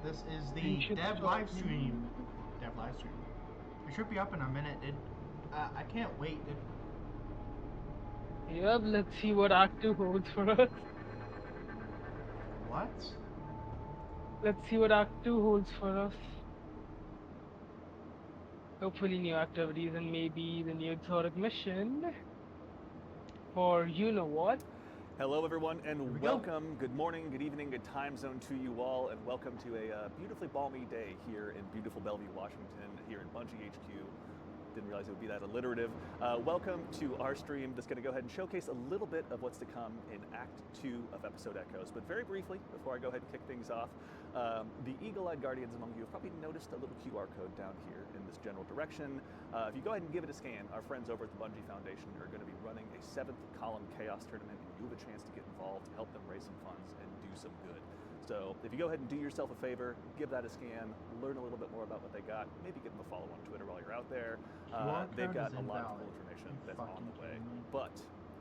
This is You the should dev stop. live stream. Dev live stream. It should be up in a minute, dude. I can't wait, dude. Yep, let's see what Act 2 holds for us. What? Let's see what Act 2 holds for us. Hopefully new activities and maybe the new exotic mission for you know what. Hello, everyone, Here and we go. welcome. Good morning, good evening, good time zone to you all, and welcome to a beautifully balmy day here in beautiful Bellevue, Washington, here in Bungie HQ. Didn't realize it would be that alliterative. Welcome to our stream that's going to go ahead and showcase a little bit of what's to come in Act 2 of Episode Echoes. But very briefly, before I go ahead and kick things off, the eagle-eyed guardians among you have probably noticed a little QR code down here in this general direction. If you go ahead and give it a scan, our friends over at the Bungie Foundation are going to be running a 7th Column Chaos Tournament, and you have a chance to get involved, help them raise some funds, and do some good. So if you go ahead and do yourself a favor, give that a scan, learn a little bit more about what they got, maybe give them a follow on Twitter while you're out there. They've got a lot of cool information that's on the way. But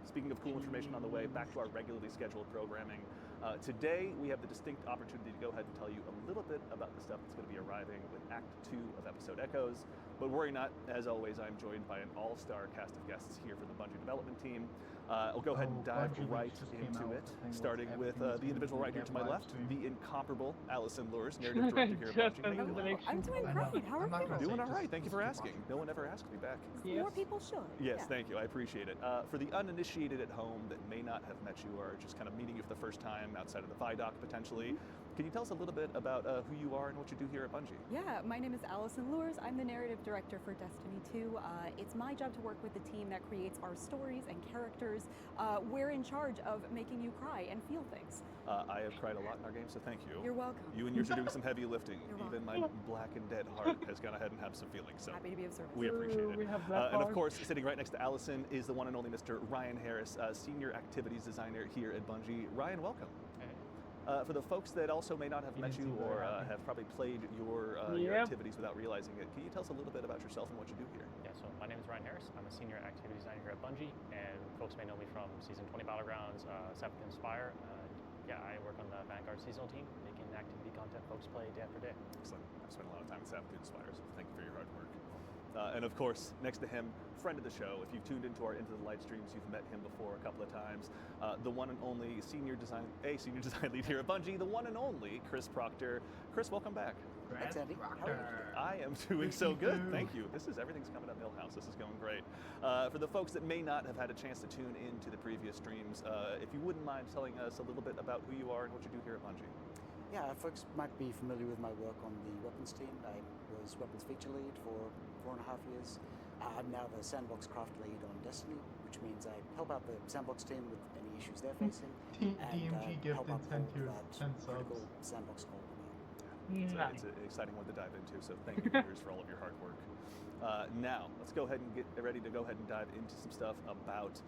speaking of cool information on the way, back to our regularly scheduled programming. Today we have the distinct opportunity to go ahead and tell you a little bit about the stuff that's going to be arriving with Act 2 of Episode Echoes. But worry not, as always, I'm joined by an all-star cast of guests here for the Bungie development team. I'll go ahead and dive right into it, starting with the individual right here to my left, the incomparable Allison Lures, narrative director here at Bungie. Hello. I'm doing great. How are you? Doing all right. Thank you for asking. No one ever asked me back. Yes. More people should. Yes, Yeah. thank you. I appreciate it. For the uninitiated at home that may not have met you or are just kind of meeting you for the first time outside of the Vidoc potentially, can you tell us a little bit about who you are and what you do here at Bungie? Yeah, my name is Allison Lures. I'm the narrative director for Destiny 2. It's my job to work with the team that creates our stories and characters. We're in charge of making you cry and feel things. I have cried a lot in our game, so thank you. You're welcome. You and yours are doing some heavy lifting. You're Even my welcome. black and dead heart has gone ahead and have some feelings. So Happy to be of service. we appreciate it. We have that And of part. course, sitting right next to Allison is the one and only Mr. Ryan Harris, Senior Activities Designer here at Bungie. Ryan, welcome. For the folks that also may not have met you or have probably played your activities without realizing it, can you tell us a little bit about yourself and what you do here? Yeah, so my name is Ryan Harris. I'm a senior activity designer here at Bungie, and folks may know me from Season 20 Battlegrounds, 7th Inspire. Yeah, I work on the Vanguard seasonal team, making activity content folks play day after day. Excellent. I've spent a lot of time with 7th Inspire, so thank you for your hard work. And of course, next to him, friend of the show. If you've tuned into our Into the Light streams, you've met him before a couple of times. The one and only senior design lead here at Bungie, the one and only Chris Proctor. Chris, welcome back. Thanks, Andy. How are you? I am doing so good, thank you. Everything's coming up Millhouse. This is going great. For the folks that may not have had a chance to tune into the previous streams, if you wouldn't mind telling us a little bit about who you are and what you do here at Bungie. Yeah, folks might be familiar with my work on the weapons team. I was weapons feature lead for 4.5 years. I'm now the sandbox craft lead on Destiny, which means I help out the sandbox team with any issues they're facing. DMG help gifted out 10 with tiers, that 10 critical subs. sandbox call. It's an exciting one to dive into, so thank you viewers for all of your hard work. Now, let's go ahead and get ready to go ahead and dive into some stuff about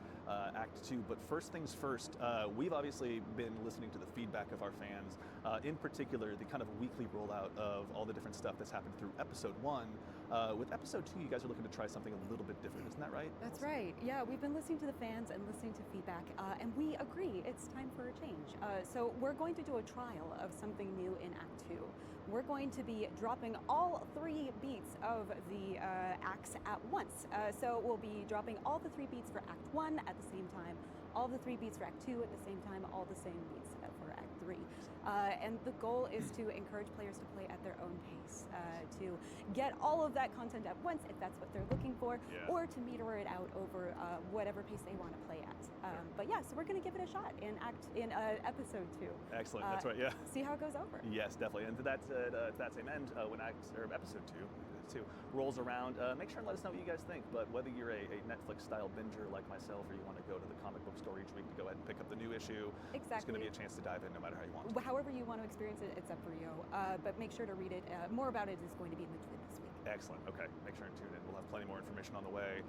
Act 2. But first things first, we've obviously been listening to the feedback of our fans, in particular the kind of weekly rollout of all the different stuff that's happened through Episode 1. With Episode 2, you guys are looking to try something a little bit different, isn't that right? That's right. Yeah, we've been listening to the fans and listening to feedback, and we agree it's time for a change. So we're going to do a trial of something new in Act 2. We're going to be dropping all 3 beats of the acts at once. So we'll be dropping all the 3 beats for Act 1 at the same time, all the 3 beats for Act 2 at the same time, all the same beats for Act 3. And the goal is to encourage players to play at their own pace, to get all of that content at once if that's what they're looking for, or to meter it out over whatever pace they want to play at. But yeah, so we're going to give it a shot in Episode 2. Excellent, that's right, yeah. See how it goes over. Yes, definitely. And to that same end, when Episode 2 rolls around, make sure and let us know what you guys think. But whether you're a Netflix-style binger like myself, or you want to go to the comic book store each week to go ahead and pick up the new issue, Exactly. there's going to be a chance to dive in no matter how you want to. However you want to experience it, it's up for you. But make sure to read it. More about it is going to be in the tweet this week. Excellent. Okay, make sure and tune in. We'll have plenty more information on the way.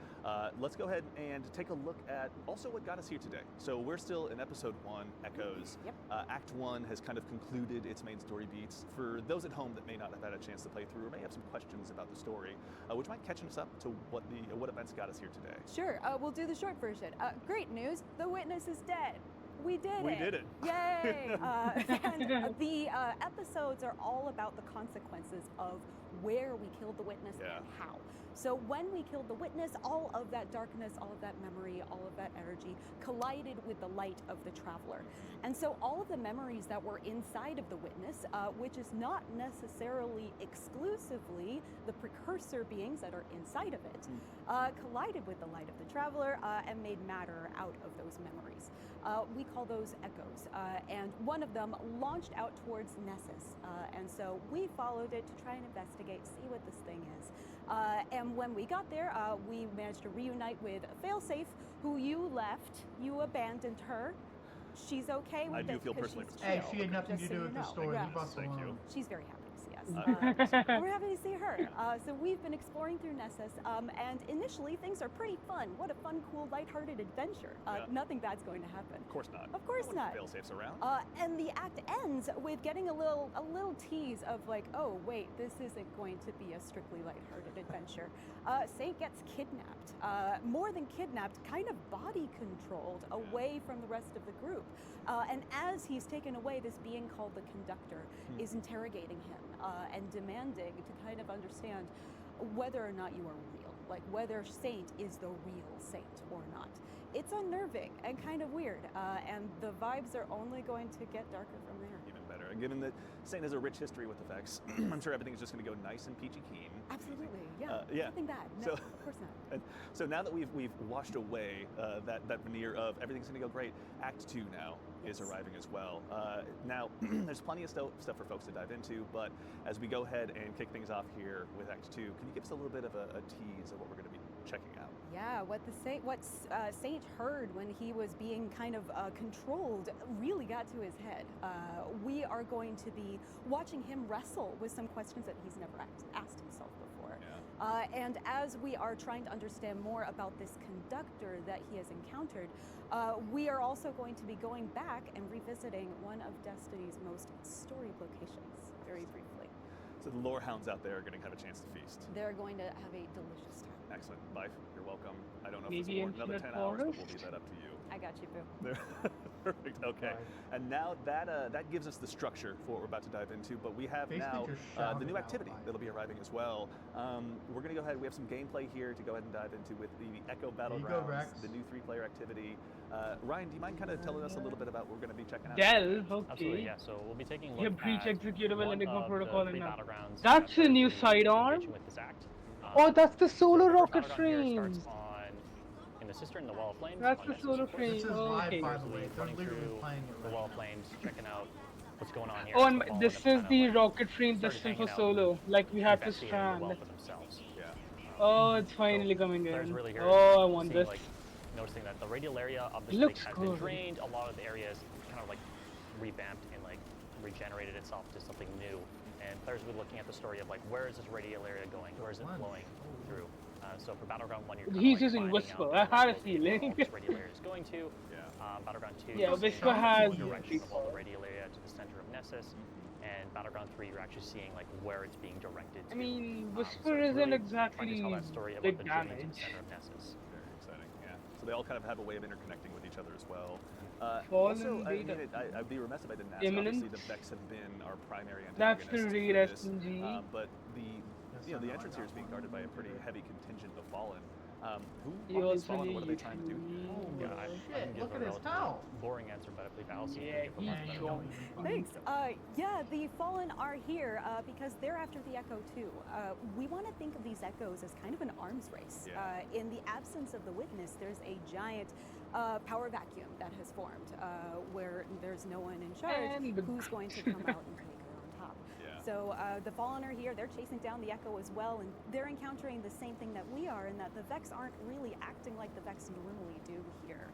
Let's go ahead and take a look at also what got us here today. So we're still in Episode 1, Echoes. Yep. Act 1 has kind of concluded its main story beats. For those at home that may not have had a chance to play through or may have some questions about the story, would you mind catching us up to what events got us here today? Sure. We'll do the short version. Great news. The witness is dead. We did We it. did it. Yay! And the episodes are all about the consequences of where we killed the witness Yeah. and how. So when we killed the witness, all of that darkness, all of that memory, all of that energy collided with the light of the traveler. And so all of the memories that were inside of the witness, which is not necessarily exclusively the precursor beings that are inside of it, collided with the light of the traveler and made matter out of those memories. We call those echoes, and one of them launched out towards Nessus, and so we followed it to try and investigate, see what this thing is. And when we got there, we managed to reunite with Failsafe, who you left. You abandoned her. She's okay with I do this feel 'cause personally she's Hey, chill, she had nothing just to so do you with the know. story. Yeah. Leave us Thank you. alone. She's very happy to see us. I'm We're happy to see her. So we've been exploring through Nessus, and initially things are pretty fun. What a fun, cool, lighthearted adventure. Yeah. Nothing bad's going to happen. Of course not. Of course not. Fail-safes around. And the act ends with getting a little tease of like, oh wait, this isn't going to be a strictly lighthearted adventure. Saint gets kidnapped. More than kidnapped, kind of body controlled away from the rest of the group. And as he's taken away, this being called the conductor is interrogating him and demanding to kind of understand whether or not you are real, like whether Saint is the real Saint or not. It's unnerving and kind of weird, and the vibes are only going to get darker from there. Even better. And given that Saint has a rich history with the Vex, I'm sure everything's just going to go nice and peachy keen. Absolutely, yeah. yeah. Nothing bad. No, So- of course not. And so now that we've washed away that veneer of everything's going to go great, Act 2 now is Yes. arriving as well. Now, there's plenty of stuff for folks to dive into, but as we go ahead and kick things off here with Act 2, can you give us a little bit of a tease of what we're going to be checking out? Yeah, what Saint heard when he was being kind of controlled really got to his head. We are going to be watching him wrestle with some questions that he's never asked himself before. Yeah. And as we are trying to understand more about this conductor that he has encountered, we are also going to be going back and revisiting one of Destiny's most storied locations very briefly. So the lore hounds out there are going to have a chance to feast. They're going to have a delicious time. Excellent. Life, you're welcome. I don't know if Maybe it's more than another 10 Infinite hours, but we'll Forest? leave that up to you. I got you, boo. Perfect. Okay. Right. And now that gives us the structure for what we're about to dive into. But we have Basically now just the shouted new out activity live. that'll be arriving as well. We're going to go ahead. We have some gameplay here to go ahead and dive into with the Echo There you go, Battlegrounds, Rex. the new 3-player activity. Ryan, do you mind kind of telling us a little bit about what we're going to be checking out? Delve, Absolutely, okay. yeah. So we'll be taking a Yeah, look breach at executable one Enigma of protocol the and three now. battlegrounds. That's a new engaging sidearm? with this act. Oh, that's the So solar the first rocket battleground here frames. starts in the cistern, the wall of flames. That's on the Nexus, solar of course. frame. This is Oh, live, okay. by the way. They're Running literally through playing it the right wall of now. flames, checking out what's going on here. Oh, as and the ball this end up is kinda, the like, rocket frame started destined for hanging out solo. Like we had to investigating the strand. well for themselves. Yeah. Oh, it's finally coming Players in. really here Oh, I want seeing, this. like, noticing that the radial area of this Looks lake has been good. drained. A lot of the areas kind of like revamped and like regenerated itself to something new. And players will be looking at the story of like, where is this radial area going? Where is it Lunch. flowing through? So for Battleground 1, you're He's like using finding Whisper. out I had a directly where all feeling. this radial area is going to. Yeah. Battleground 2, Yeah, you're Whisper seeing has the direction of all the Whisper. radial area to the center of Nessus. And Battleground 3, you're actually seeing like where it's being directed to. I mean, So Whisper it's isn't really exactly trying to tell that story about big the journey to the damage. center of Nessus. Very exciting. Yeah. So they all kind of have a way of interconnecting with each other as well. Fallen Also, I mean, Beta. I'd be remiss if I didn't ask. Imminent. Obviously, the Vex have been our primary That's antagonists the for raid this, SMG. but the Yes, you know I the know, I entrance here got is being one. guarded by a pretty heavy contingent of Fallen. You Who are these also Fallen? What are they need trying to do? Holy Yeah, I shit, can give look a at his relatively towel. boring answer, but I believe Allison Yeah, can give a he much And better you showed one. don't even Thanks. find Yeah, the Fallen are here because they're after the Echo too. We want to think of these Echoes as kind of an arms race. Yeah. In the absence of the witness, there's a giant power vacuum that has formed where there's no one in charge And the who's going to come out and take her on top. Yeah. So the Fallen are here, they're chasing down the Echo as well, and they're encountering the same thing that we are, in that the Vex aren't really acting like the Vex normally do here.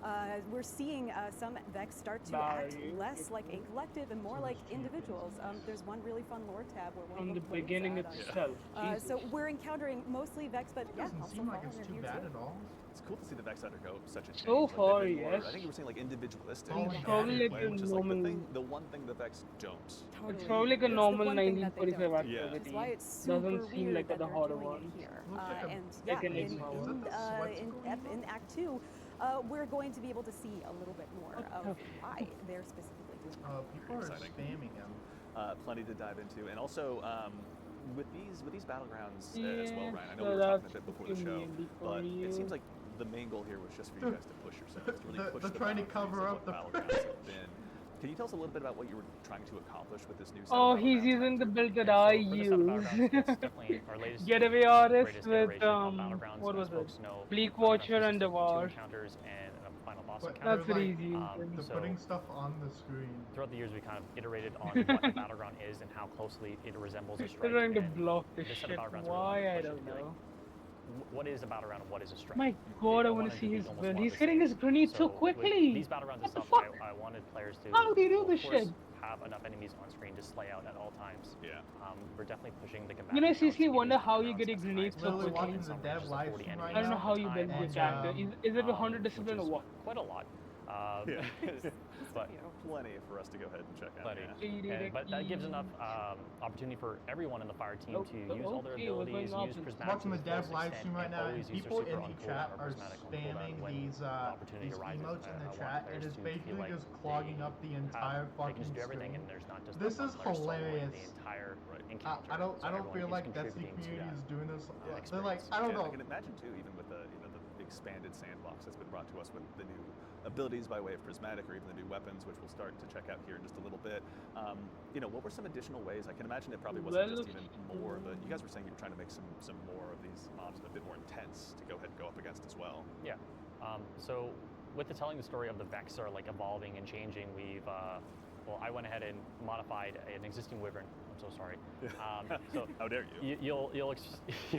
Yeah. We're seeing some Vex start to act Bye. less like a collective and more like individuals. There's one really fun lore tab where one From of the them plays beginning at, itself. so Jesus. we're encountering mostly Vex, but It yeah, doesn't also seem like Fallen it's are too here bad too. at all. It's cool to see the Vex undergo such a change. So like, they've far, been more, yes. I think you were saying like individualistic. It's in a probably way, like a which is like normal- the one thing the Vex don't. Totally. It's probably like a It's the normal one thing that they 1945 don't do, Yeah. which is activity. why it's super Doesn't seem weird like that the they're harder doing ones. it here. Looks like a- And like yeah, an in, Enigma. Is that the in sweat Ep- in Act 2, we're going to be able to see a little bit more of why they're specifically doing that. People are Exciting. spamming him. Plenty to dive into, and also with these battlegrounds as well, Ryan. I know so we were talking a that's bit before the fucking show, handy for but you. it seems like the main goal here was just for you guys to push yourselves, to really push They're the trying to boundaries cover of up what the battlegrounds have been. Can you tell us a little bit about what you were trying to accomplish with this new set Oh, of he's battlegrounds using the Act build that Yeah, I so for this set of use. Battlegrounds, it's definitely our latest, Getaway artist greatest with iteration of Battlegrounds. what As was it? folks know, Bleak Battlegrounds Watcher consists and of the 2 War. encounters and a final boss But encounter. That's what like, he's using. they're So putting stuff on the screen. throughout the years, we kind of iterated on what a Battleground is and how closely it resembles a They're strike. trying to and block this this set shit. of Battlegrounds Why? I really don't wanted to push it to be know. what is a Battleground and what is a strike? My god, I want to see his build. He's hitting his grenade so with quickly. these Battlegrounds and What the stuff, fuck? I wanted players to How do you do of this course, shit? have enough enemies on screen to slay out at all times. Yeah. We're definitely pushing the You know, I combatant counts seriously to get wonder these how you Battlegrounds get a as grenade high as so Literally possible. watching In the some dev ranges, live 40 stream enemies right I don't know now, how you build at a your time, character. and, Is it 100 which discipline or is what? quite a lot. Yeah. But Plenty for us to go ahead and check out. plenty. Yeah. But that gives enough opportunity for everyone in the fire team to use all their Okay, what's abilities, going on? use prismatic watching the to the dev fullest live extent, stream right and now, and always use their people super in on the cooldown chat or are prismatic on cooldown spamming when these the opportunity arises. emotes in I the want chat. It players is to feel basically like just clogging they up the entire they fucking can just do everything, screen. and there's not just This one is player soloing hilarious. the entire Right. encounter. I So don't everyone feel is like Destiny contributing to community that is doing this. They're like, experience. I don't And know. I can imagine too, even with the the expanded sandbox that's been brought to us with the new abilities by way of prismatic or even the new weapons, which we'll start to check out here in just a little bit. What were some additional ways? I can imagine it probably wasn't just even more, but you guys were saying you were trying to make some more of these mobs a bit more intense to go ahead and go up against as well. Yeah. So with the telling the story of the Vex are like evolving and changing, we've I went ahead and modified an existing wyvern. I'm so sorry. So How dare you? You'll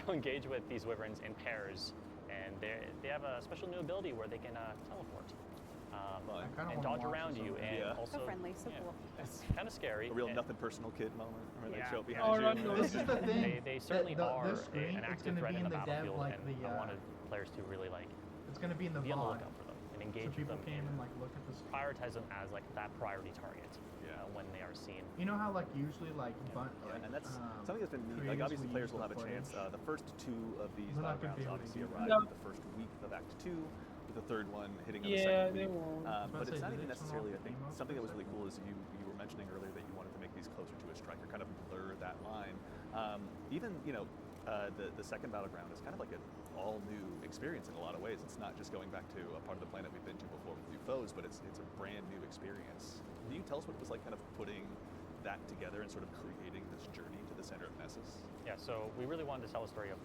engage with these wyverns in pairs, and they have a special new ability where they can teleport Fun. kinda and wanna dodge watch around this you, over and there. Yeah. also So friendly, so cool. It's kind of scary. A real and- nothing personal kid moment where they Yeah. show up Yeah. behind you. This is the thing. They certainly that are this screen, an it's active gonna threat be in in the the dev battlefield, like and the. I wanted players to really It's gonna be in the be on the VOD. lookout for them and So engage with people them came and and like look at this. prioritize them as like that priority target when they are seen. You know how like usually like Yeah, and that's something that's been neat. Like creators obviously will players use will the have a chance. footage. The first two of these They're not gonna battlegrounds be able to obviously do that. arrived No. in the first week of Act 2, with the third one hitting on the Yeah, second they week. won't. was But about to it's say, not did even they turn necessarily, off I think, the emotes something for that a was really second? cool is you were mentioning earlier that you wanted to make these closer to a striker, kind of blur that line. Even, the second battleground is kind of like an all new experience in a lot of ways. It's not just going back to a part of the planet we've been to before with new foes, but it's a brand new experience. Can you tell us what it was like kind of putting that together and sort of creating this journey to the center of Nessus? Yeah, so we really wanted to tell a story of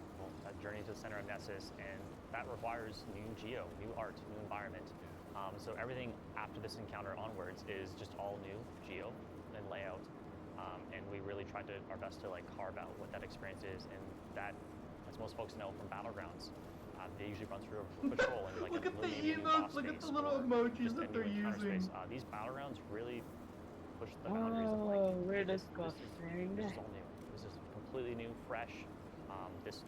a journey to the center of Nessus, and that requires new geo, new art, new environment. So everything after this encounter onwards is just all new geo and layout, and we really tried our best to like carve out what that experience is, and that, as most folks know from Battlegrounds, they usually run through a patrol and like Look a at the maybe a new emotes, boss look at space the little or emojis just a that new they're encounter using. space. These Battlegrounds really push the boundaries of like We're this disgusting. is all new. This is completely new, fresh. It's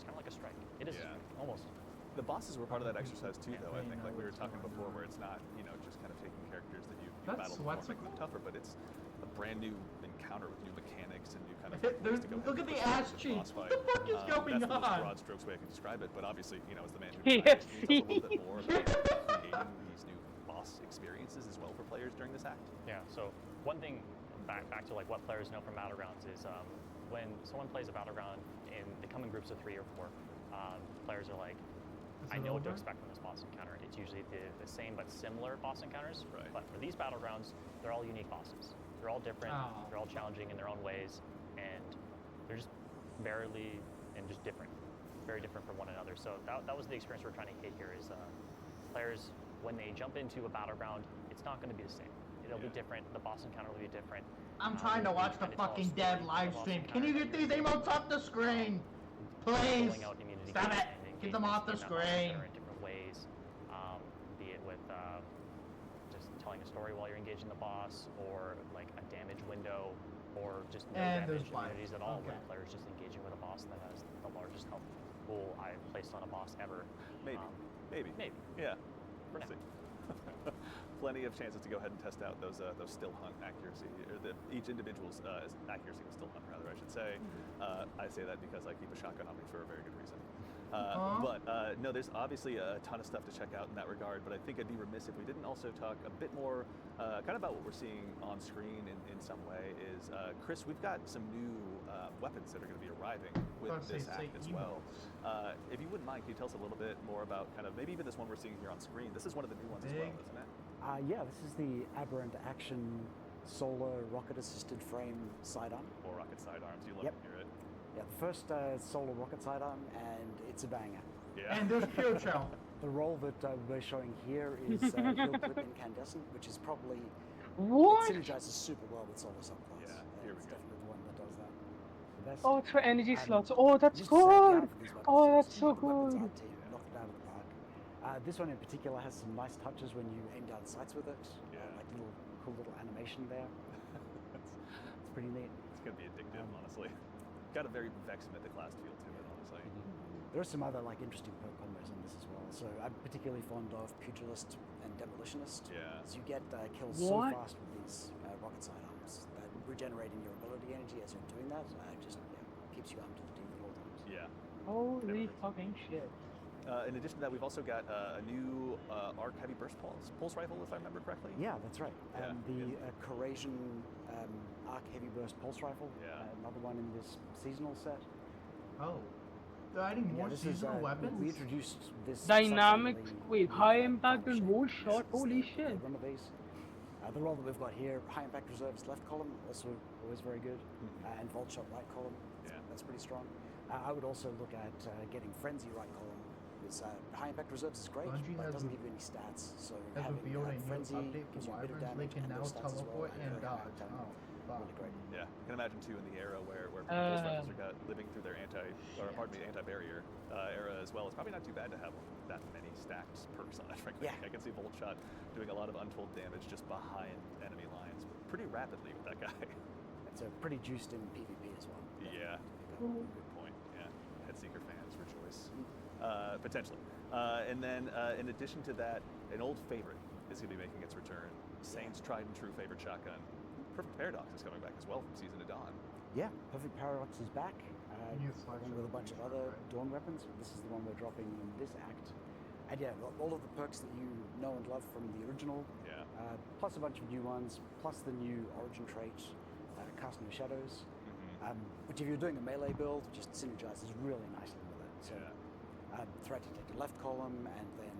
kind of like a strike. It is a Yeah. strike, almost. The bosses were part of that exercise too, Yeah. though. I You think, know like we were what's talking going before, on. where it's not, just kind of taking characters that you That's battled before, what's making them it tougher, but it's a brand new encounter with new mechanics and new kind of There's- ways to go. look ahead at the and push ass through cheeks. boss What fight. the fuck is going That's the most on? broad strokes way I can describe it, but obviously, as the man who KFC. designed it, can you tell us a little bit more about creating these new boss experiences as well for players during this act? Yeah. So one thing back to like what players know from Battlegrounds is when someone plays a Battleground and they come in groups of 3 or 4, players are like, Is I it know what to over? expect from this boss encounter. It's usually the same but similar boss encounters. Right. But for these Battlegrounds, they're all unique bosses. They're all different. Oh. They're all challenging in their own ways, and they're just barely and just different, very different from one another. So that was the experience we're trying to get here. Is players, when they jump into a Battleground, it's not going to be the same. It'll be different. The boss encounter will be different. I'm trying to we're watch the trying to tell a fucking story dev of the live boss stream. Can encounter you that get these you're emotes off the screen? Please. pulling out immunity Stop gates it. and Get them off the engagements in that boss screen. encounter in different ways, be it with just telling a story while you're engaging the boss, or like a damage window, or just no And damage there's five. immunities at all, where Okay. players just engaging with a boss that has the largest health pool I've placed on a boss ever. Maybe. Maybe. Maybe. Yeah. For We'll now. see. Plenty of chances to go ahead and test out those still hunt accuracy, or each individual's accuracy with still hunt, rather, I should say. I say that because I keep a shotgun on me for a very good reason. But no, there's obviously a ton of stuff to check out in that regard, but I think I'd be remiss if we didn't also talk a bit more kind of about what we're seeing on screen in some way is, Chris, we've got some new weapons that are going to be arriving with this act as well. If you wouldn't mind, can you tell us a little bit more about kind of maybe even this one we're seeing here on screen? This is one of the new ones as well, isn't it? Yeah, this is the Aberrant Action Solar Rocket Assisted Frame Sidearm. Or rocket sidearms, you love Yep. to hear it. Yeah, the first solar rocket sidearm, and it's a banger. Yeah. And there's pure shell. The roll that we're showing here is Hill Clip Incandescent, which is probably What? it synergizes super well with Solar Subclass. Yeah, here we it's go. definitely the one that does that the best. Oh, it's for energy And slots. Oh, that's just to say, the good. art for these weapons Oh, is that's so the weapons good. art team knocked it out of the park. This one in particular has some nice touches when you aim down sights with it. Yeah. Like cool little animation there. It's pretty neat. It's going to be addictive, honestly. Got a very Vex Mythic class feel to it, honestly. There are some other like interesting perk combos on this as well. So I'm particularly fond of Pugilist and Demolitionist. Yeah. So you get kills What? so fast with these rocket sidearms that regenerating your ability energy as you're doing that just keeps you armed to the teeth at all times. Yeah. Holy fucking shit. In addition to that, we've also got a new arc heavy burst pulse rifle, if I remember correctly. Yeah, that's right. Yeah, The Corasian Arc Heavy Burst Pulse Rifle. Yeah. Another one in this seasonal set. Oh. They're adding more this seasonal is, weapons? We introduced this. Dynamic. subsequently Wait, with, high impact Power and Shape, wall which shot. is Holy the shit. Run of these. The roll that we've got here, high impact reserves left column, also always very good, and vault shot right column. Yeah. That's pretty strong. I would also look at getting frenzy right column. Because high impact reserves is great, Bungie but it has doesn't give you any stats. So Has having revealed a new frenzy update gives for you a bit of Wyverns. They damage can and now those stats as well, teleport and very high dodge. impact Oh, fuck. Really great. Yeah, I can imagine too in the era where those rifles are living through their anti-barrier era as well. It's probably not too bad to have that many stacked perks on it. Frankly, Yeah. I can see Volt Shot doing a lot of untold damage just behind enemy lines pretty rapidly with that guy. It's pretty juiced in PvP as well. Yeah, Cool. good point. Yeah, Headseeker fans rejoice. Potentially. And then in addition to that, an old favorite is going to be making its return. Saint's tried and true favorite shotgun. Perfect Paradox is coming back as well from Season of Dawn. Yeah, Perfect Paradox is back. New Along selection with a of bunch of these, other right? Dawn weapons. This is the one we're dropping in this act. And yeah, all of the perks that you know and love from the original, Yeah. plus a bunch of new ones, plus the new origin trait, Cast No Shadows, which if you're doing a melee build, just synergizes really nicely with it. So threat detector left column, and then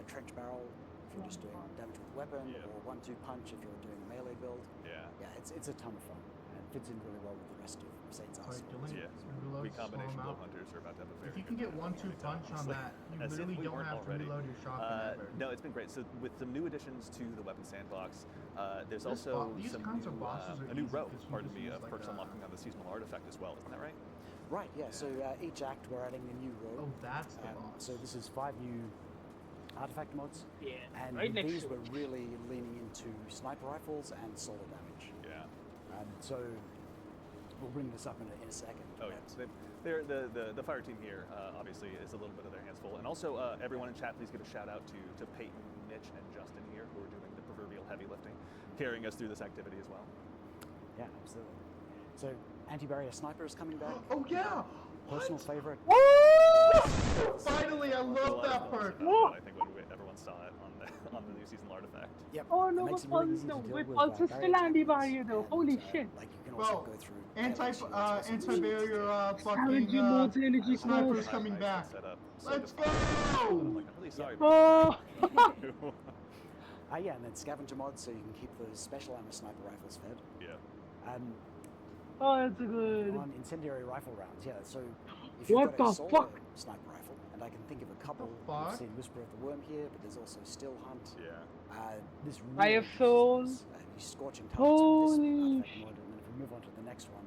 trench barrel if you're just doing damage with a weapon, Yeah. or 1-2 punch if you're doing a melee build. Yeah. Yeah, it's a ton of fun, and fits in really well with the rest of Saints Sorry, Arsenal. delete. Yeah. Reload, Recombination slow 'em blow out. hunters are about to have a very If you can good get time 1-2 punch on honestly. that, you As if really we don't weren't have already. to reload your shotgun ever. No, it's been great. So with some new additions to the weapon sandbox, there's This also these some kinds of new, bosses are a new easy row, 'cause you pardon just me, use of like perks a- unlocking on the seasonal artifact as well. Isn't that right? Right, yeah. So each act we're adding a new row. Oh, that's the boss. So this is 5 new artifact mods. Yeah, And right with next these to we're it. really leaning into sniper rifles and solar damage. Yeah. So we'll bring this up in a second. Oh but yeah. The fire team here obviously is a little bit of their hands full, and also everyone in chat, please give a shout out to Peyton, Mitch, and Justin here who are doing the proverbial heavy lifting, carrying us through this activity as well. Yeah, absolutely. So anti-barrier sniper is coming back. Oh yeah! Personal favorite. Finally, I love that perk. I think when everyone saw it on the new seasonal artifact. Yep. Oh it no, makes but it really easy to no, deal with with, pulse is barrier still champions, anti-barrier though. and, Holy shit. Like you can also Well, go through anti-barrier fucking Energy mods, energy snipers mods. coming Nice back. Set up, so Let's defined. go! I'm like, I'm really sorry. Oh! yeah, and then scavenger mods, so you can keep those special ammo sniper rifles fed. Yeah. Oh, that's good. On incendiary rifle rounds, yeah. So if you've What got a the solar fuck? sniper rifle, and I can think of a couple. fuck? We've seen Whisper of the Worm here, but there's also Still Hunt. Yeah. This I really have uses soul. those, you scorching targets with Holy this artifact mod, and then if we move on to the next one,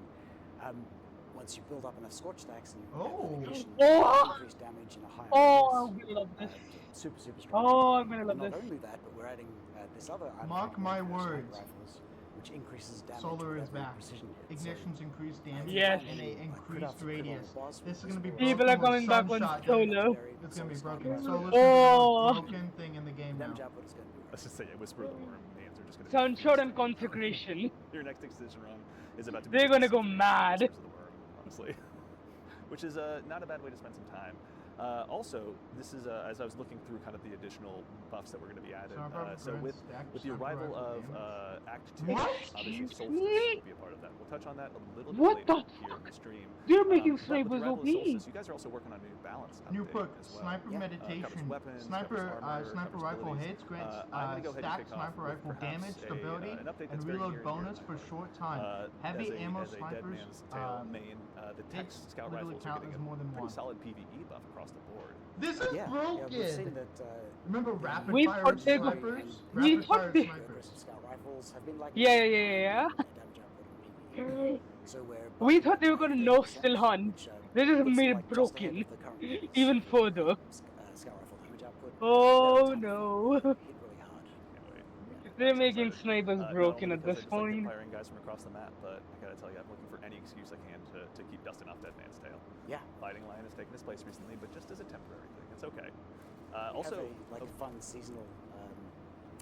once you build up enough scorch stacks and you Oh. mitigation, Oh. increase damage in a higher Oh, I'm radius, gonna love this. super strong. Oh, I'm gonna And love not this. only that, but we're adding this other artifact Mark mod my for sniper words. rifles, which increases damage Solar with is every back. precision hit. So Ignition's increased damage Yes. and a increased crit radius. boss This is with gonna be Whisper. People broken are with coming back on Sunshot. solo. It's gonna be broken. Sniper Solar's rifle. Oh. the most broken thing in the game now. Damage output is going to be Let's just say it. Whisper of the Worm names are just going to Sunshot and Consecration. Your next extension run is about to be They're gonna go Whispers mad. of the Worm, honestly. Which is not a bad way to spend some time. Also, this is as I was looking through kind of the additional buffs that were going to be added. Sniper So with stacked the sniper arrival rifle of damage. Act 2, What? obviously Excuse Solstice me? will be a part of that. We'll touch on that a little bit What later the here fuck? in the stream. They're making But with the snipers arrival of OP. Solstice, you guys are also working on a new balance New update perk, as well. sniper Yeah. Covers meditation, weapons, sniper covers armor, sniper covers rifle abilities. hits, grants I'm going to go ahead and stacked kick off sniper with rifle perhaps damage, stability, an update and that's very reload near and dear to bonus my for heart. short time. Heavy ammo as a Dead snipers Man's Tale main, the Tex Scout literally rifles are count getting as more than a pretty one. solid PvE buff across the board. This is Yeah, broken. we've seen that. Remember the rapid We fire thought they were- snipers? we Rapid thought fire they- snipers. aggressive scout rifles have been like Yeah. damage output in PvE. So we're We bumping thought they were up gonna by no 30%, still hunt. which, They just puts made them, it like, just ahead broken of the current leaders even for, further. Scout rifle damage output. Oh They're a ton of no. fun. Hit really hard. Can't wait. They're I'm so making excited. snipers Not broken only at because this I just like point. firing guys from across the map, but I gotta tell you, I'm looking for any excuse I can to keep dusting off Dead Man's Tale. Yeah. Fighting Lion has taken its place recently, but just as a temporary thing, it's okay. We Also, have a fun seasonal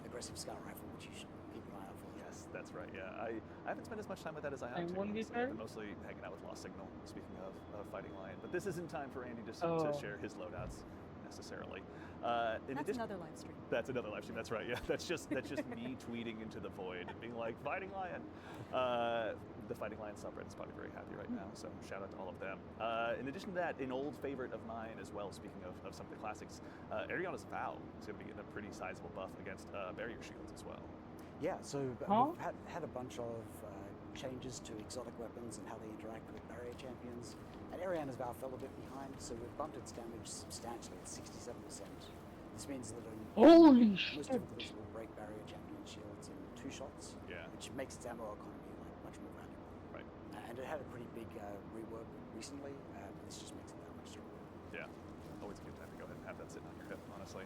aggressive scout rifle, which you should keep an eye out for. yes, that's right. Yeah, I haven't spent as much time with that as I I have to. won't get honestly. I've been hurt? mostly hanging out with Lost Signal. Speaking of Fighting Lion, but this isn't time for Andy to Oh. share his loadouts necessarily. In That's addition, another live stream. That's another live stream. That's right. Yeah, that's just me tweeting into the void and being like, "Fighting Lion." The Fighting Lion subreddit is probably very happy right now. So shout out to all of them. In addition to that, an old favorite of mine as well. Speaking of some of the classics, Ariana's Vow is going to be getting a pretty sizable buff against barrier shields as well. Yeah, so Huh? we've had a bunch of changes to exotic weapons and how they interact with barrier champions. And Ariana's Vow fell a bit behind, so we've bumped its damage substantially at 67%. This means that Holy most shit. difficulties will break barrier champion shields in 2 shots, Yeah. which makes its ammo economy much more valuable. Right. And it had a pretty big rework recently. This just makes it that much stronger. Yeah. Always a good time to go ahead and have that sitting on your hip, honestly.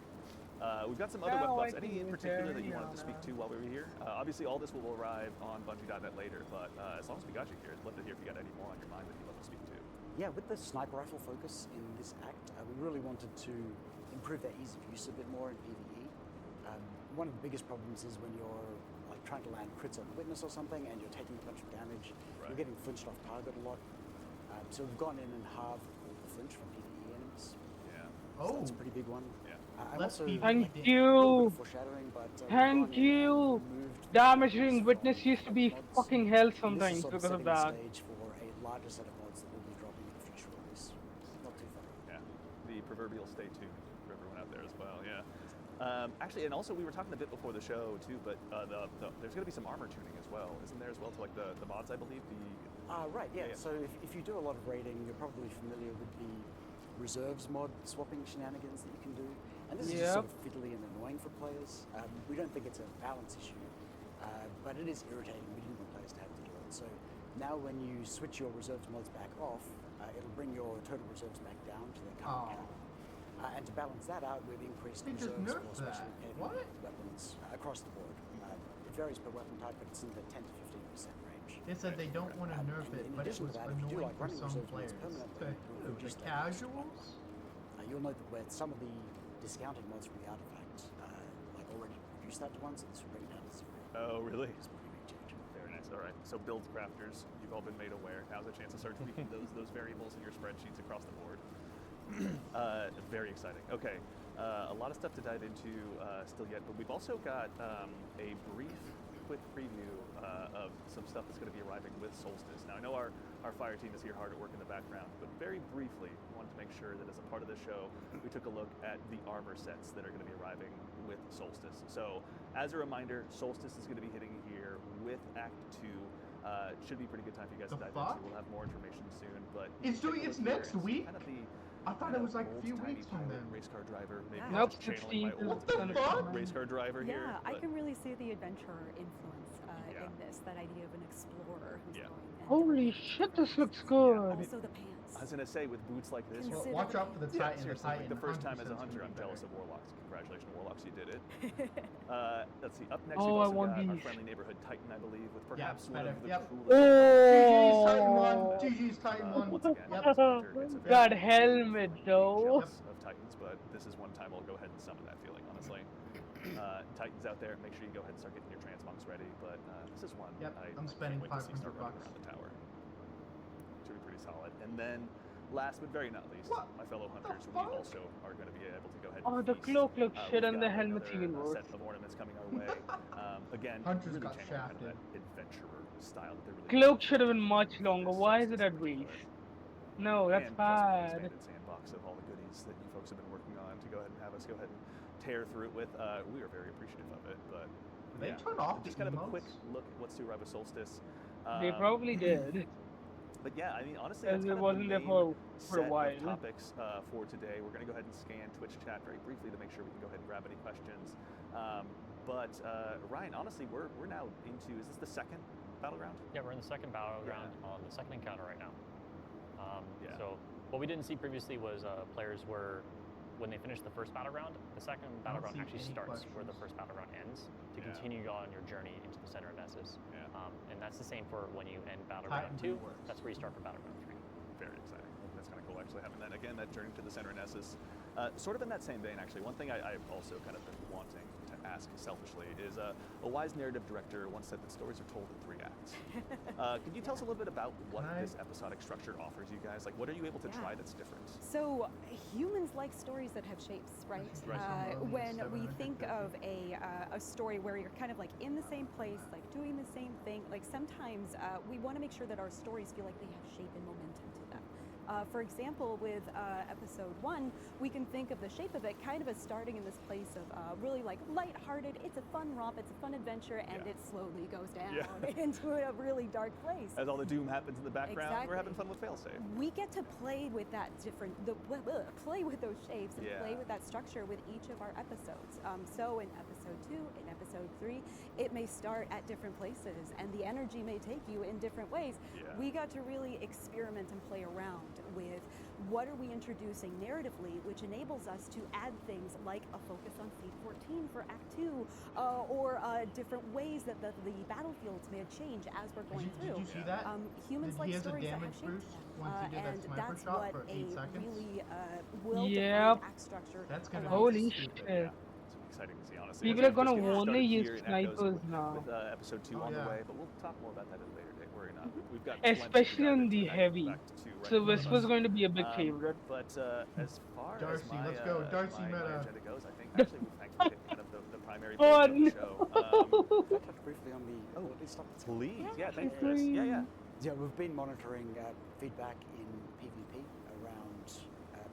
We've got some other Now web I buffs. Any in can particular that you carry wanted to speak on. to while we were here? Obviously, all this will arrive on Bungie.net later, but as long as we got you here, I'd love to hear if you got any more on your mind that you'd love to speak to. Yeah, with the sniper rifle focus in this act, we really wanted to improve their ease of use a bit more in PvE. One of the biggest problems is when you're like trying to land crits on a witness or something and you're taking a bunch of damage, Right. you're getting flinched off target a lot. So we've gone in and halved the flinch from PvE enemies. Yeah. So Oh, that's a pretty big one. Yeah. I'm Let's also be- Thank like, a little bit you. of foreshadowing, but we've Thank gone in and you. removed the Damaging mods witness from used to be mods. fucking hell And this is sometimes sort of because of setting the that. stage for a larger set of mods that will be dropping in a future release. Not too far. Yeah, the proverbial stay tuned for everyone out there as well. Yeah. Actually, and also we were talking a bit before the show too, but there's going to be some armor tuning as well, isn't there as well to like the mods, I believe. Right, yeah. Yeah. So if you do a lot of raiding, you're probably familiar with the reserves mod swapping shenanigans that you can do. And this is just Yep. sort of fiddly and annoying for players. We don't think it's a balance issue, but it is irritating. We didn't want players to have to do it. So now when you switch your reserves mods back off, it'll bring your total reserves back down to their current Aw. count. And to balance that out, we've increased They just reserves nerfed for special that. heavy What? weapons across the board. It varies per weapon type, but it's in the 10 to 15% range. they said they don't want to nerf And it, in but it addition was to that, if you do annoying like for running some reserves players. permanently, you'll The reduce that casuals? You'll note that where some of the discounted mods from the artifact like already reduced that to 1, so this will bring it down to 0. Oh, really? It's a pretty big change. Very nice. All right. So build crafters, you've all been made aware. Now's a chance to start tweaking those variables in your spreadsheets across the board. Very exciting. Okay. A lot of stuff to dive into still yet, but we've also got a brief, quick preview of some stuff that's going to be arriving with Solstice. Now, I know our fire team is here hard at work in the background, but very briefly, wanted to make sure that as a part of the show, we took a look at the armor sets that are going to be arriving with Solstice. So, as a reminder, Solstice is going to be hitting here with Act 2. Should be a pretty good time for you guys The to dive fuck? into. We'll have more information soon, but It's take a doing look its here next and see week? Kind of the I thought it was like a few old-timey weeks from pilot then. race car driver, maybe Yeah. Nope, just channeling my 16th old What the is fuck? race car driver here. Yeah, I but- can really see the adventure influence Yeah. in this. That idea of an explorer who's Yeah. going and Holy doing shit, this looks things. good. Also the pants. I was gonna say with boots like this. Consider Well, watch out for the Yeah, Titan. seriously, the like Titan. the first time as a 100% hunter, gonna I'm be jealous better. of Warlocks. Congratulations, Warlocks, you did it. Let's see. Up next, Oh, we've I also want got our these. friendly neighborhood Titan, I believe, with perhaps one better. of the Yep. coolest. GG's Titan 1. Oh. GG's Titan 1. Once again, Yep. as a hunter, it's a very That cool helmet, feeling. though. Jealous of Titans, but this is one time I'll go ahead and summon that feeling, honestly. Titans out there, make sure you go ahead and start getting your transmogs ready. But this is one Yep, I I'm can't spending wait to see start 500 running bucks. around the tower. Should be pretty solid. And then last but very not least, What my fellow hunters, we fuck? also are going to be able to go ahead Oh, and the feast. cloak looks shit We've and the got helmet's another even worse. set of ornaments coming our way. Again, Hunters really got channeling kind of shafted. that adventurer style that they're really Cloak looking should have forward been to much for longer. this Why is it season at in particular. waist? No, that's And plus, of course, the bad. expanded sandbox of all the goodies that you folks have been working on to go ahead and have us go ahead and tear through it with. We are very appreciative of it, but Did they yeah, turn off just the kind of a emotes? quick look at what's to arrive with Solstice. They probably did. But yeah, I mean, honestly, Because that's it kind of the wasn't there main for a set while. of topics for today. We're going to go ahead and scan Twitch chat very briefly to make sure we can go ahead and grab any questions. But Ryan, honestly, we're now into, is this the second battleground? Yeah, we're in the second battleground on the second encounter right now. Yeah. So what we didn't see previously was players were, when they finished the first battleground, the second battleground see actually any starts where the questions. first battleground ends to Yeah. continue on your journey into the center of Nessus. Yeah. And that's the same for when you end battleground Titan 2. works. That's where you start for battleground 3. Very exciting. That's kind of cool, actually, having that, again, that journey to the center of Nessus. Sort of in that same vein, actually, one thing I've also kind of been wanting to ask selfishly is a wise narrative director once said that stories are told in 3 acts. Could you tell us a little bit about what Can I- this episodic structure offers you guys? Like, what are you able to Yeah. try that's different? So humans like stories that have shapes, right? Right. When we think of a story where you're kind of like in the same place, like doing the same thing, like sometimes we want to make sure that our stories feel like they have shape and momentum to them. For example, with episode 1, we can think of the shape of it kind of as starting in this place of really like lighthearted. It's a fun romp, it's a fun adventure, and Yeah. it slowly goes down Yeah. into a really dark place. As all the doom happens in the background, we're Exactly. having fun with failsafe. We get to play with that play with those shapes and Yeah. play with that structure with each of our episodes. So in episode 2, in episode 3, it may start at different places and the energy may take you in different ways. Yeah. We got to really experiment and play around with what are we introducing narratively, which enables us to add things like a focus on Fate 14 for Act 2, or different ways that the battlefields may change as we're going Did through. you see that? Humans Did like he has a stories that have damage shape to boost them. once he did that And sniper that's shot what for 8 a seconds? really Yep. well-defined act structure That's gonna allows Holy us to do. shit. Yeah, it's exciting to see, honestly. People We're are gonna just getting wanna started use here in Echoes snipers now. with episode 2 Oh, on yeah. the way, but we'll talk more about that at a later date. Worry not. Mm-hmm. We've got plenty to Especially dive on into the in heavy. Act 2 right So in front this of was us. going to be a big favorite. But as far Darcy, as my, let's go. Darcy my meta. agenda goes, I think actually we've thankfully hit kind of the primary Oh, portion of the no. show. Can I touch briefly on the Oh, ability stuff? Please, yeah, thanks, Please. Chris. Yeah. Yeah, we've been monitoring feedback in PvP around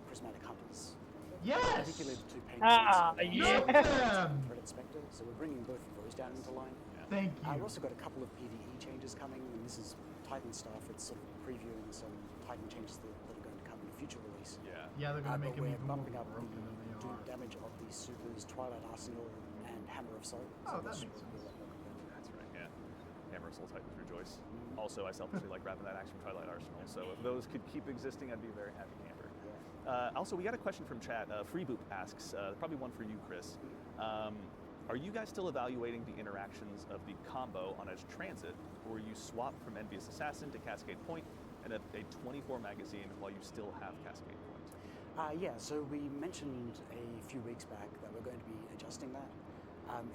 prismatic hunters. Yes! Particularly the 2 paint Ah, points yeah. Love them! Threaded Spectre, so we're bringing both of those down into line. Thank We've you. also got a couple of PvE changes coming, and this is Titan stuff. It's sort of previewing some Titan changes that are going to come in a future release. Yeah. Yeah, they're gonna make But him we're even more bumping up broken than the they doom are. damage of the supers Twilight Arsenal and Hammer of Soul. Oh, that this makes will be a sense. lot more compelling. That's right, yeah. Hammer of Soul Titans rejoice. Also, I selfishly like wrapping that action Twilight Arsenal, so if those could keep existing, I'd be a very happy camper. Also, we got a question from chat. Freeboop asks, probably one for you, Chris. Are you guys still evaluating the interactions of the combo on Edge Transit, or you swap from Envious Assassin to Cascade Point and a 24 magazine while you still have Cascade Point? Yeah, so we mentioned a few weeks back that we're going to be adjusting that.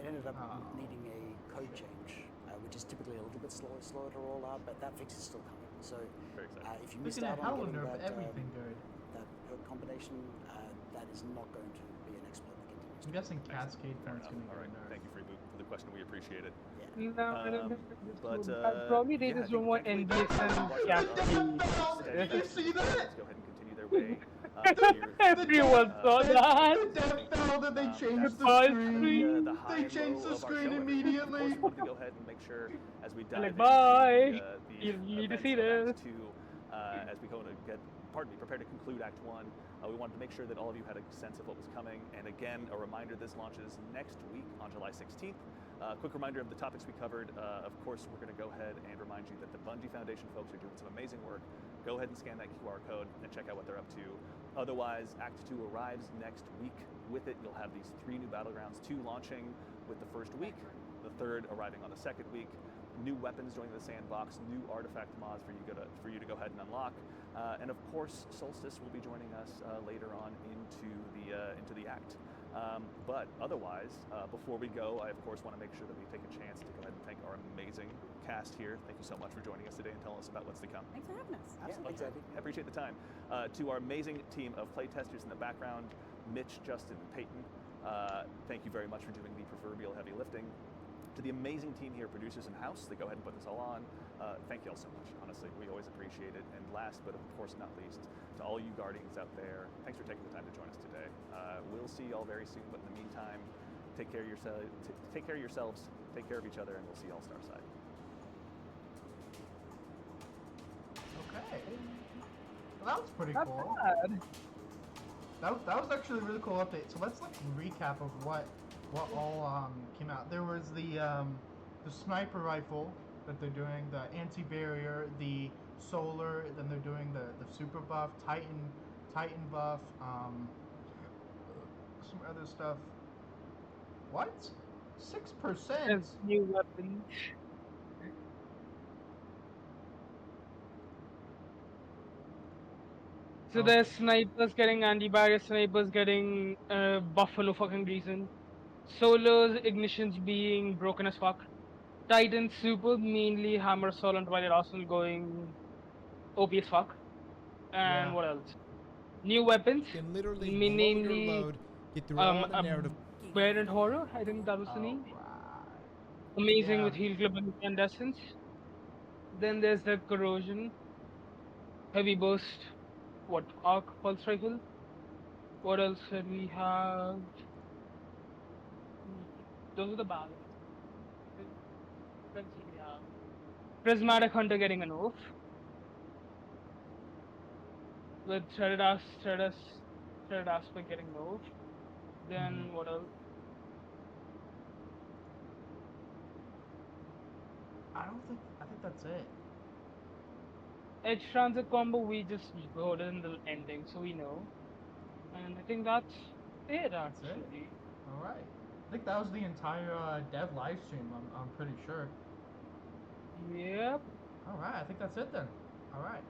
It ended up needing a code change, which is typically a little bit slower to roll out, but that fix is still coming. So Very exciting. if you We're missed gonna out hell on getting nerf that, everything good. that perk combination, that is not going to be an exploit that continues. I'm guessing Cascade Fair Point's enough. gonna All get right, nerfed. thank you, Freeboop, for the question. We appreciate it. No, I don't think But probably they yeah, just don't want thankfully, NBS and Steady Did you see that? Let's go ahead and continue their way. Everyone saw that. The death bell that they changed the Bye, screen. the high They and changed low the of our screen show. And immediately. of course, we wanted to go ahead and make sure as we dive Like, into bye. the You need to events see of this. Act 2, as we go to prepare to conclude Act 1, we wanted to make sure that all of you had a sense of what was coming. And again, a reminder, this launches next week on July 16th. Quick reminder of the topics we covered. Of course, we're going to go ahead and remind you that the Bungie Foundation folks are doing some amazing work. Go ahead and scan that QR code and check out what they're up to. Otherwise, Act 2 arrives next week. With it, you'll have these 3 new battlegrounds, 2 launching with the first week, the 3rd arriving on the 2nd week. New weapons joining the sandbox, new artifact mods for you to go ahead and unlock, and of course, Solstice will be joining us later on into the act. But otherwise, before we go, I of course want to make sure that we take a chance to go ahead and thank our amazing cast here. Thank you so much for joining us today and telling us about what's to come. Thanks for having us. Absolutely. thanks, Andy. I appreciate the time. To our amazing team of playtesters in the background, Mitch, Justin, and Peyton, thank you very much for doing the proverbial heavy lifting. To the amazing team here, producers in-house, that go ahead and put this all on, thank you all so much. Honestly, we always appreciate it. And last, but of course not least, to all you Guardians out there, thanks for taking the time to join us today. We'll see you all very soon, but in the meantime, take care of yourselves, take care of each other, and we'll see you all Starside. Okay. Well, that was pretty Not cool. bad. That was actually a really cool update. So let's like recap of what all came out. There was the sniper rifle that they're doing, the anti-barrier, the solar, then they're doing the super buff, Titan buff, some other stuff. What? 6%? There's new weapons. So Okay. there's snipers getting anti-barrier, snipers getting buff for no fucking reason. Solar's ignitions being broken as fuck. Titan super mainly hammer assault and twilight arsenal going OP as fuck. And Yeah. what else? New weapons, Can literally blow your namely load, get through all the narrative. Variant horror. I think that was the name. Alright. Amazing Yeah. with heal clip and incandescence. Then there's the corrosion, heavy burst, what arc pulse rifle. What else did we have? Those are the balance. Let's see, we have Prismatic Hunter getting a nerf. With Threaded Aspect getting nerf. Then what else? I think that's it. Edge Transit combo we just got in the ending, so we know. And I think that's it That's it. actually. Alright. I think that was the entire dev live stream, I'm pretty sure. Yep. Alright, I think that's it then. Alright.